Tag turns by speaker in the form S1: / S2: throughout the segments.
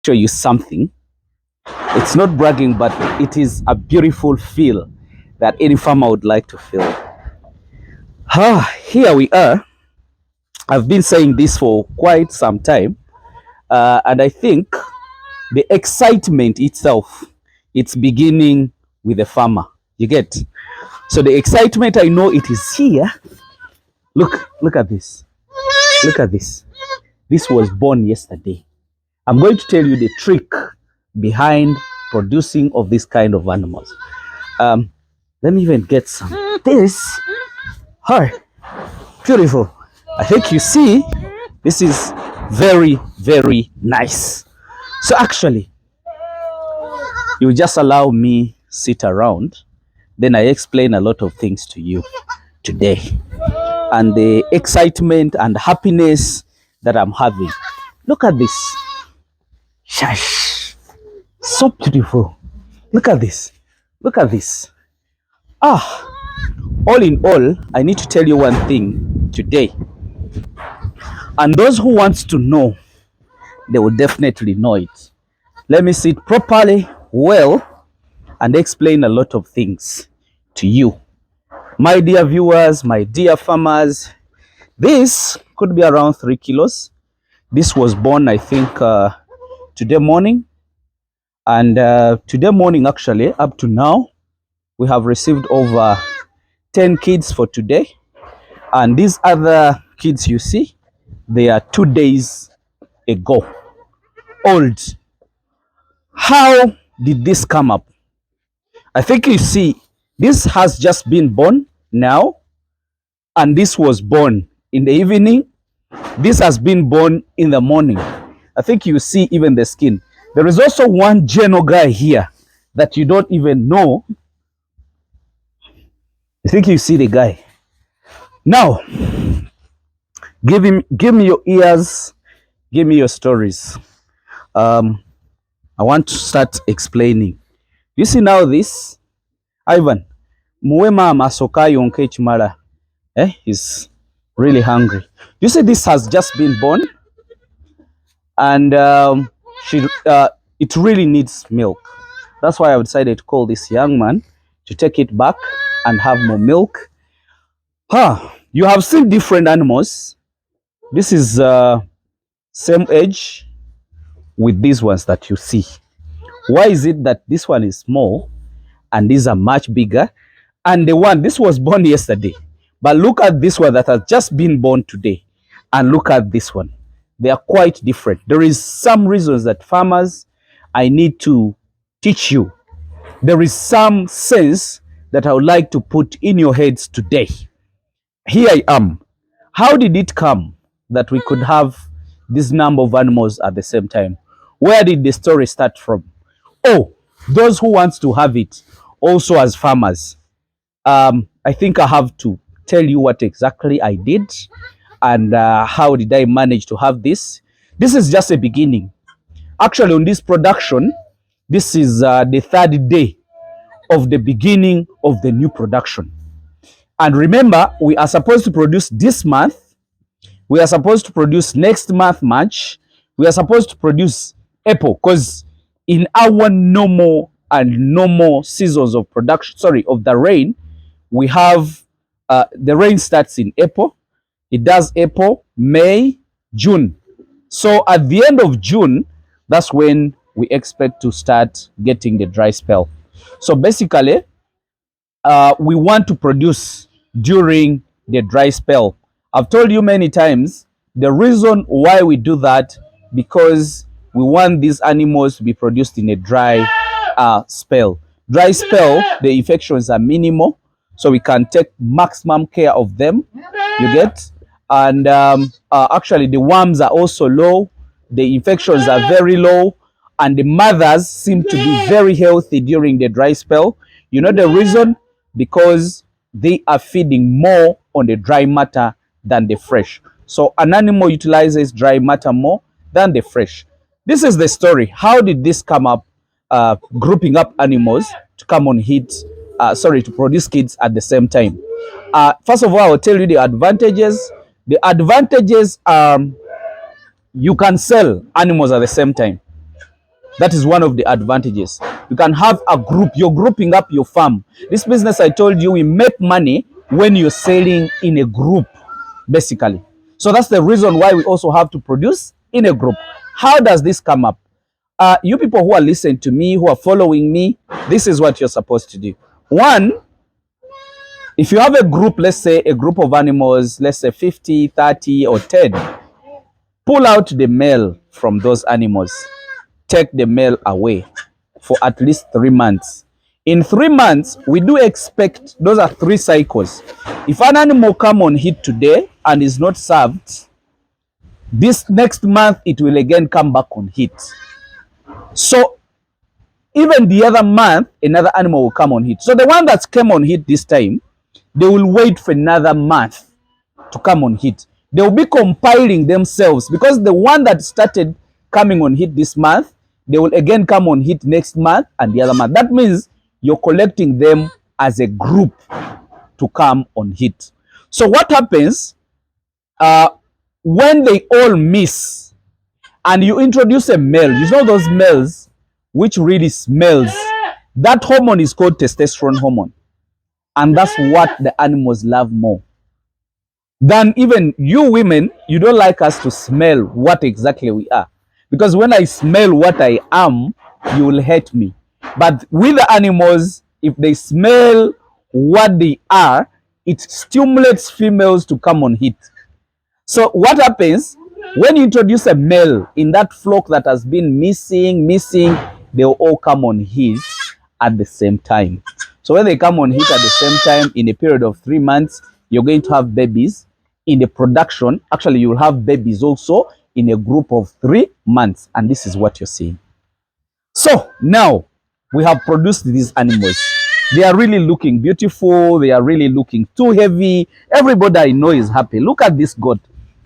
S1: show you something. It's not bragging, but it is a beautiful feel that any farmer would like to feel. Here we are. I've been saying this for quite some time, and I think the excitement itself, it's beginning with the farmer. You get? So the excitement, I know it is here. Look at this. Look at this. This was born yesterday. I'm going to tell you the trick behind producing of this kind of animals. Let me even get some. This, hi, beautiful. I think you see, this is very, very nice. So actually, you just allow me sit around, then I explain a lot of things to you today, and the excitement and happiness that I'm having. Look at this. Shush. So beautiful. Look at this. Look at this. All in all, I need to tell you one thing today. And those who wants to know, they will definitely know it. Let me sit properly, well, and explain a lot of things to you. My dear viewers, my dear farmers, this could be around 3 kilos. This was born, I think, today morning. And today morning, actually, up to now, we have received over 10 kids for today. And these other kids you see, they are 2 days ago old. How did this come up? I think you see, this has just been born now, and this was born in the evening. This has been born in the morning. I think you see even the skin. There is also one Geno guy here that you don't even know. I think you see the guy. Now, give me your ears, give me your stories. I want to start explaining. You see now this, Ivan, muwema masoka yonke chimala. He's really hungry. You see this has just been born, and it really needs milk. That's why I decided to call this young man to take it back and have more milk. You have seen different animals. This is same age with these ones that you see. Why is it that this one is small and these are much bigger? And the one, this was born yesterday. But look at this one that has just been born today. And look at this one. They are quite different. There is some reasons that farmers, I need to teach you. There is some sense that I would like to put in your heads today. Here I am. How did it come that we could have this number of animals at the same time? Where did the story start from? Oh, those who wants to have it also as farmers. I think I have to tell you what exactly I did and how did I manage to have this. This is just a beginning. Actually, on this production, this is the third day of the beginning of the new production. And remember, we are supposed to produce this month. We are supposed to produce next month, March. We are supposed to produce April, because in our normal seasons of production, of the rain, we have the rain starts in April. It does April, May, June. So at the end of June, that's when we expect to start getting the dry spell. So basically, we want to produce during the dry spell. I've told you many times, the reason why we do that, because we want these animals to be produced in a dry spell. Dry spell, the infections are minimal, so we can take maximum care of them, you get? And actually the worms are also low, the infections are very low, and the mothers seem to be very healthy during the dry spell. You know the reason? Because they are feeding more on the dry matter than the fresh. So an animal utilizes dry matter more than the fresh. This is the story. How did this come up, grouping up animals to come on heat, to produce kids at the same time? First of all, I will tell you the advantages. The advantages are you can sell animals at the same time. That is one of the advantages. You can have a group. You're grouping up your farm. This business, I told you, we make money when you're selling in a group, basically. So that's the reason why we also have to produce in a group. How does this come up? You people who are listening to me, who are following me, this is what you're supposed to do. One, if you have a group, let's say a group of animals, let's say 50, 30, or 10, pull out the male from those animals. Take the male away for at least 3 months. In 3 months, we do expect, those are 3 cycles. If an animal come on heat today and is not served, this next month it will again come back on heat. So even the other month, another animal will come on heat. So the one that came on heat this time, they will wait for another month to come on heat. They will be compiling themselves, because the one that started coming on heat this month, they will again come on heat next month and the other month. That means you're collecting them as a group to come on heat. So what happens when they all miss and you introduce a male, you know those males which really smells, that hormone is called testosterone hormone. And that's what the animals love more than even you women. You don't like us to smell what exactly we are, because when I smell what I am, you will hate me. But with the animals, if they smell what they are, it stimulates females to come on heat. So what happens when you introduce a male in that flock that has been missing, they'll all come on heat at the same time. So when they come on heat at the same time in a period of 3 months, you're going to have babies in the production. Actually, you will have babies also in a group of 3 months. And this is what you're seeing. So now we have produced these animals. They are really looking beautiful. They are really looking too heavy. Everybody I know is happy. Look at this goat.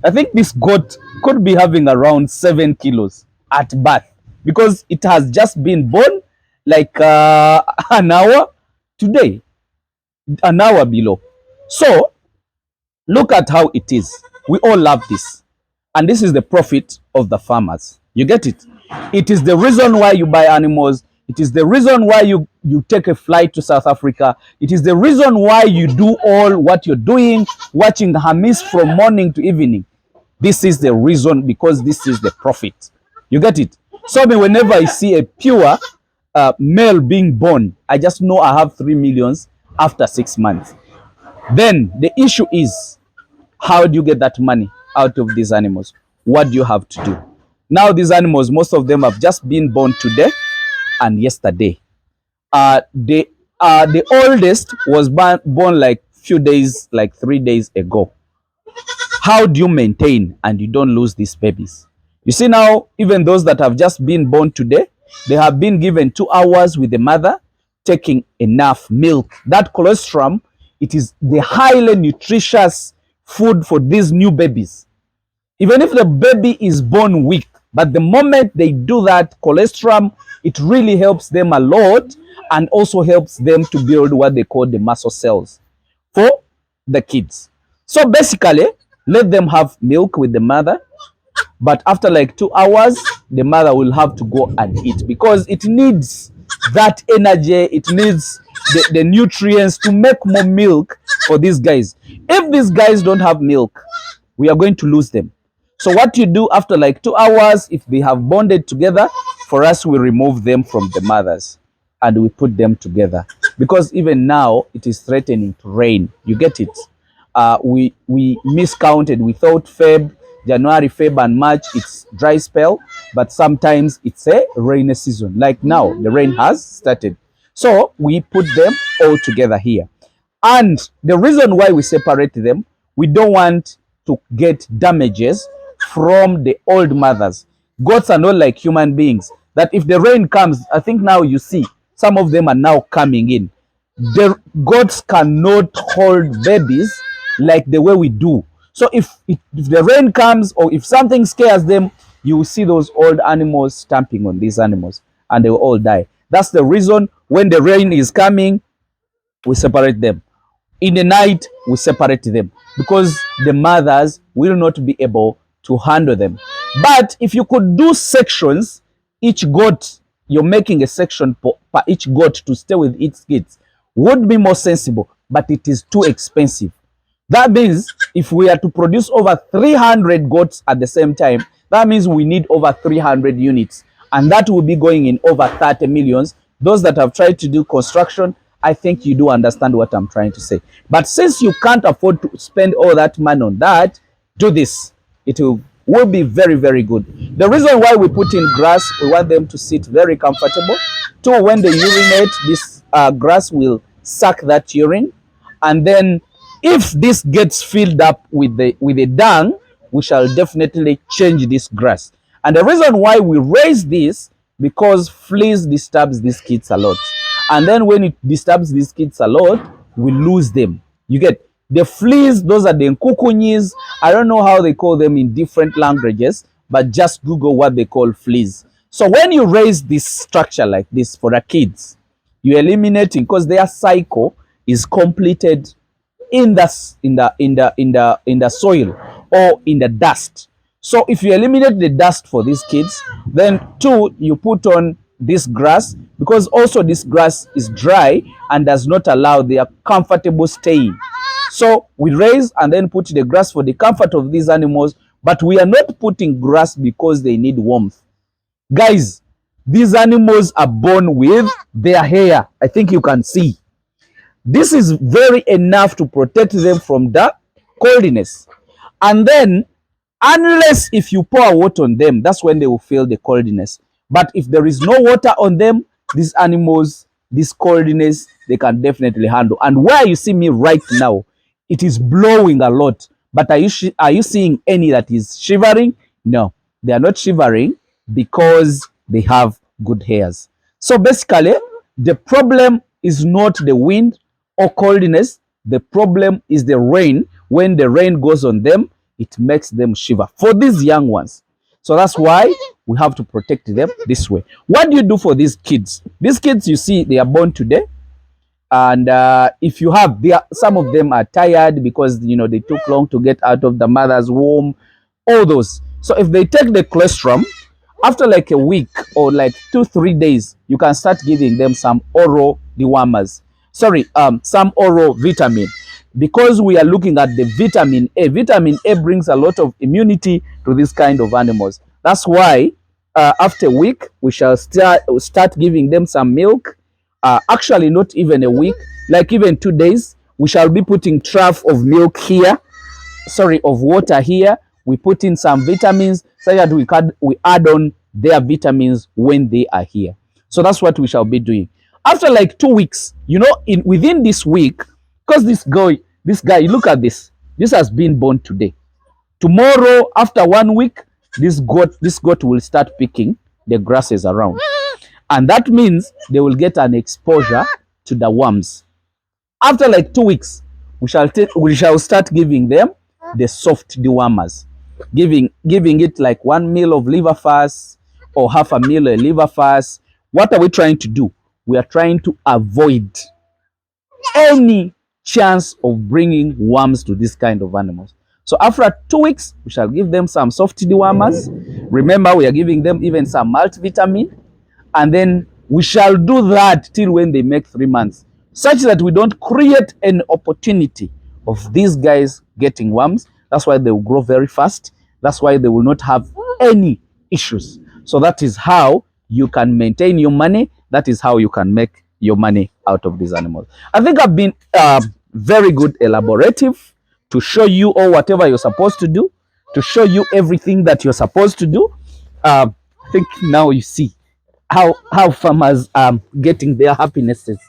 S1: I think this goat could be having around 7 kilos at birth, because it has just been born like an hour today, an hour below. So look at how it is. We all love this. And this is the profit of the farmers. You get it? It is the reason why you buy animals. It is the reason why you take a flight to South Africa. It is the reason why you do all what you're doing, watching the hamiisi from morning to evening. This is the reason, because this is the profit. You get it? So whenever I see a pure male being born, I just know I have 3 millions after 6 months. Then the issue is, how do you get that money out of these animals? What do you have to do? Now these animals, most of them have just been born today and yesterday. The oldest was born like few days, like 3 days ago. How do you maintain and you don't lose these babies? You see now, even those that have just been born today, they have been given 2 hours with the mother, taking enough milk. That colostrum, it is the highly nutritious food for these new babies. Even if the baby is born weak, but the moment they do that colostrum, it really helps them a lot, and also helps them to build what they call the muscle cells for the kids. So basically, let them have milk with the mother, but after like 2 hours, the mother will have to go and eat, because it needs that energy, it needs the nutrients to make more milk for these guys. If these guys don't have milk, we are going to lose them. So what you do after like 2 hours, if they have bonded together, for us, we remove them from the mothers and we put them together, because even now it is threatening to rain. You get it? We miscounted. We thought January, Feb, and March it's dry spell, but sometimes it's a rainy season. Like now, the rain has started. So we put them all together here. And the reason why we separate them, we don't want to get damages from the old mothers. Goats are not like human beings, that if the rain comes, I think now you see, some of them are now coming in. The goats cannot hold babies like the way we do. So if the rain comes, or if something scares them, you will see those old animals stamping on these animals and they will all die. That's the reason when the rain is coming, we separate them. In the night, we separate them, because the mothers will not be able to handle them. But if you could do sections each goat, you're making a section per each goat to stay with its kids, would be more sensible, but it is too expensive. That means if we are to produce over 300 goats at the same time, that means we need over 300 units. And that will be going in over 30 millions. Those that have tried to do construction, I think you do understand what I'm trying to say. But since you can't afford to spend all that money on that, do this. It will be very, very good. The reason why we put in grass, we want them to sit very comfortable. Two, when they urinate, this grass will suck that urine. And then if this gets filled up with the dung, we shall definitely change this grass. And the reason why we raise this, because fleas disturbs these kids a lot. And then when it disturbs these kids a lot, we lose them. You get the fleas, those are the nkukunyis. I don't know how they call them in different languages, but just Google what they call fleas. So when you raise this structure like this for the kids, you're eliminating, because their cycle is completed in the soil or in the dust. So if you eliminate the dust for these kids, then two, you put on this grass, because also this grass is dry and does not allow their comfortable staying. So we raise and then put the grass for the comfort of these animals, but we are not putting grass because they need warmth. Guys, these animals are born with their hair. I think you can see. This is very enough to protect them from the coldness. And then, unless if you pour water on them, that's when they will feel the coldness. But if there is no water on them, these animals, this coldness, they can definitely handle. And where you see me right now, it is blowing a lot. But are you seeing any that is shivering? No, they are not shivering because they have good hairs. So basically, the problem is not the wind or coldness. The problem is the rain. When the rain goes on them, it makes them shiver for these young ones. So that's why we have to protect them this way. What do you do for these kids? These kids, you see, they are born today. And if you have, some of them are tired because, they took long to get out of the mother's womb, all those. So if they take the colostrum, after like a week or like 2-3 days, you can start giving them some oral dewormers. Some oral vitamin, because we are looking at the vitamin A. Vitamin A brings a lot of immunity to this kind of animals. That's why after a week, we shall start giving them some milk. Actually, not even a week, like even 2 days, we shall be putting trough of milk here, of water here. We put in some vitamins so that we add on their vitamins when they are here. So that's what we shall be doing. After like 2 weeks, within this week, because this guy, look at this. This has been born today. Tomorrow, after 1 week, this goat will start picking the grasses around. And that means they will get an exposure to the worms. After like 2 weeks, we shall start giving them the soft dewormers, giving it like 1 meal of liver fast or half a meal of liver fast. What are we trying to do? We are trying to avoid any chance of bringing worms to this kind of animals. So after 2 weeks, we shall give them some soft dewormers. Remember, we are giving them even some multivitamin. And then we shall do that till when they make 3 months, such that we don't create an opportunity of these guys getting worms. That's why they will grow very fast. That's why they will not have any issues. So that is how you can maintain your money. That is how you can make your money out of these animals. I think I've been very good elaborative to show you all whatever you're supposed to do, to show you everything that you're supposed to do. I think now you see how farmers are getting their happinesses.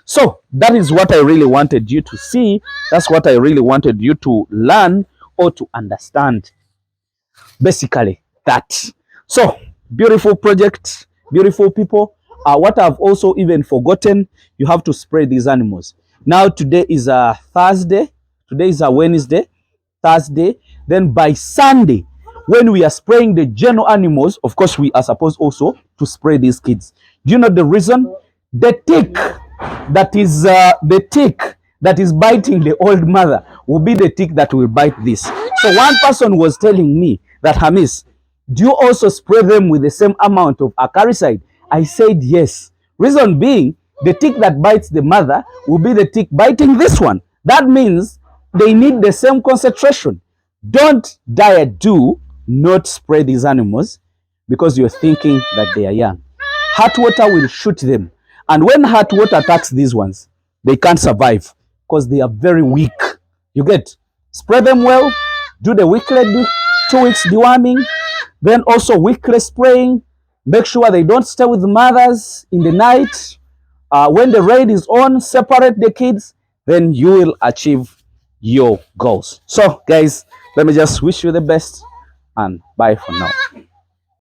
S1: So that is what I really wanted you to see. That's what I really wanted you to learn or to understand. Basically that. So beautiful project, beautiful people. What I've also even forgotten, you have to spray these animals. Now today is a Thursday. Today is a Wednesday, Thursday. Then by Sunday, when we are spraying the general animals, of course, we are supposed also to spray these kids. Do you know the reason? The tick that is biting the old mother will be the tick that will bite this. So one person was telling me that, Hamis, Do you also spray them with the same amount of acaricide? I said yes. Reason being, the tick that bites the mother will be the tick biting this one. That means they need the same concentration. Don't do not spray these animals because you're thinking that they are young. Hot water will shoot them. And when hot water attacks these ones, they can't survive because they are very weak. You get? Spray them well, do the weekly 2 weeks deworming, then also weekly spraying. Make sure they don't stay with mothers in the night. When the raid is on, separate the kids, then you will achieve your goals. So guys, let me just wish you the best and bye for now.